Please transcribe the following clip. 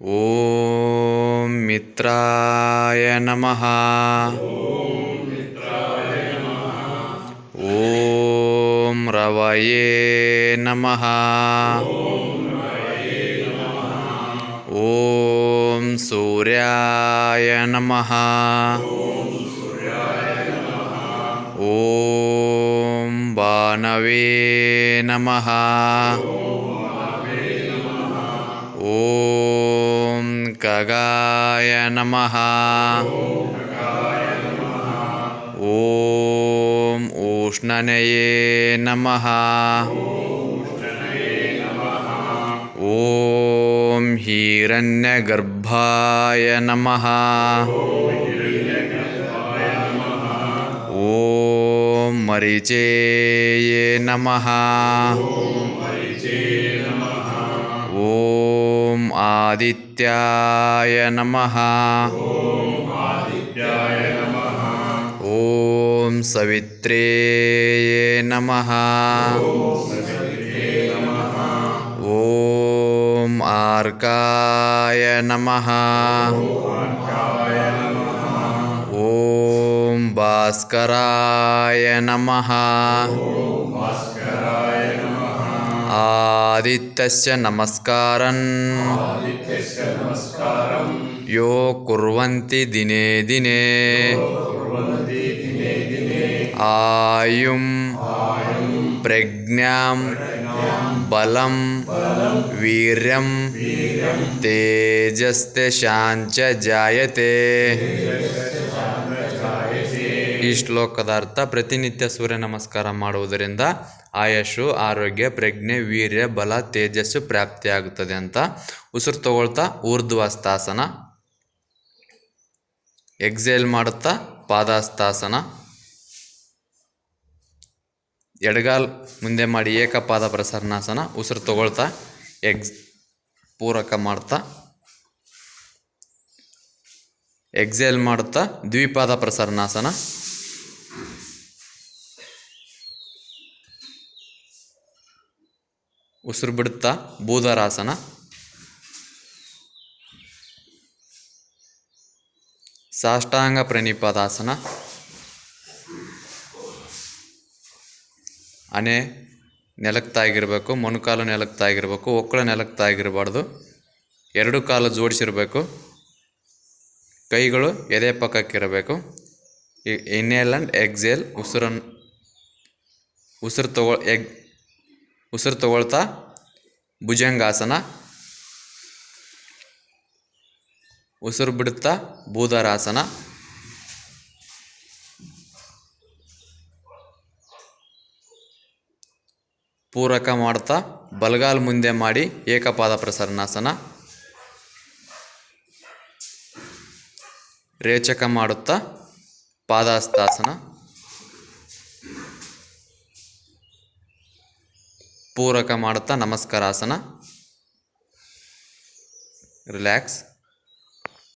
ಓಂ ಮಿತ್ರಾಯ ನಮಃ. ಓಂ ರವಯೇ ನಮಃ. ಓಂ ಸೂರ್ಯಾಯ ನಮಃ. ಓಂ ಭಾನವೇ ನಮಃ. ಓಂ ಖಗಾಯ ನಮಃ. ಓಂ ಉಷ್ಣನಯೇ ನಮಃ. ಓಂ ಹಿರಣ್ಯಗರ್ಭಾಯ ನಮಃ. ಓಂ ಮರೀಚೇಯೇ ನಮಃ. ಓಂ ಆದಿತ್ಯಾಯ ನಮಃ. ಓಂ ಸವಿತ್ರೇಯೇ ನಮಃ. ಓಂ ಆರ್ಕಾಯ ನಮಃ. ಓಂ ಭಾಸ್ಕರಾಯ ನಮಃ. ಆದಿತ್ಯಸ್ಯ ನಮಸ್ಕಾರಂ ಯೋ ಕುರ್ವಂತಿ ದಿನೇ ದಿನೇ ಆಯುಂ ಪ್ರಜ್ಞಾಂ ಬಲಂ ವೀರ್ಯಂ ತೇಜಸ್ತೆಶಾಂಚ ಜಾಯತೆ. ಈ ಶ್ಲೋಕದ ಅರ್ಥ: ಪ್ರತಿನಿತ್ಯ ಸೂರ್ಯ ನಮಸ್ಕಾರ ಮಾಡುವುದರಿಂದ ಆಯುಷು, ಆರೋಗ್ಯ, ಪ್ರಜ್ಞೆ, ವೀರ್ಯ, ಬಲ, ತೇಜಸ್ಸು ಪ್ರಾಪ್ತಿಯಾಗುತ್ತದೆ ಅಂತ. ಉಸಿರು ತಗೊಳ್ತಾ ಊರ್ಧ್ವಸ್ತಾಸನ, ಎಕ್ಸೇಲ್ ಮಾಡುತ್ತಾ ಪಾದಹಸ್ತಾಸನ, ಎಡಗಾಲ್ ಮುಂದೆ ಮಾಡಿ ಏಕಪಾದ ಪ್ರಸರಣಾಸನ. ಉಸಿರು ತಗೊಳ್ತಾ ಪೂರಕ ಮಾಡ್ತಾ ಎಕ್ಸೇಲ್ ಮಾಡುತ್ತಾ ದ್ವಿಪಾದ ಪ್ರಸರಣಾಸನ. ಉಸಿರು ಬಿಡುತ್ತಾ ಭೂಧರಾಸನ. ಸಾಷ್ಟಾಂಗ ಪ್ರಣಿಪಾದಾಸನ. ಹಣೆ ನೆಲಕ್ತಾಗಿರಬೇಕು, ಮೊಣಕಾಲು ನೆಲಕ್ತಾಗಿರಬೇಕು, ಒಕ್ಕಳ ನೆಲಕ್ತಾಗಿರಬಾರ್ದು. ಎರಡು ಕಾಲು ಜೋಡಿಸಿರಬೇಕು. ಕೈಗಳು ಎದೆ ಪಕ್ಕಕ್ಕಿರಬೇಕು. Inhale and exhale. ಉಸಿರು ತಗೊಳ್ತಾ ಭುಜಂಗಾಸನ. ಉಸಿರು ಬಿಡುತ್ತಾ ಭೂಧರಾಸನ. ಪೂರಕ ಮಾಡ್ತಾ ಬಲಗಾಲ್ ಮುಂದೆ ಮಾಡಿ ಏಕಪಾದ ಪ್ರಸರಣಾಸನ. ರೇಚಕ ಮಾಡುತ್ತಾ ಪಾದಹಸ್ತಾಸನ. ಪೂರಕ ಮಾಡುತ್ತಾ ನಮಸ್ಕಾರಾಸನ. ರಿಲ್ಯಾಕ್ಸ್.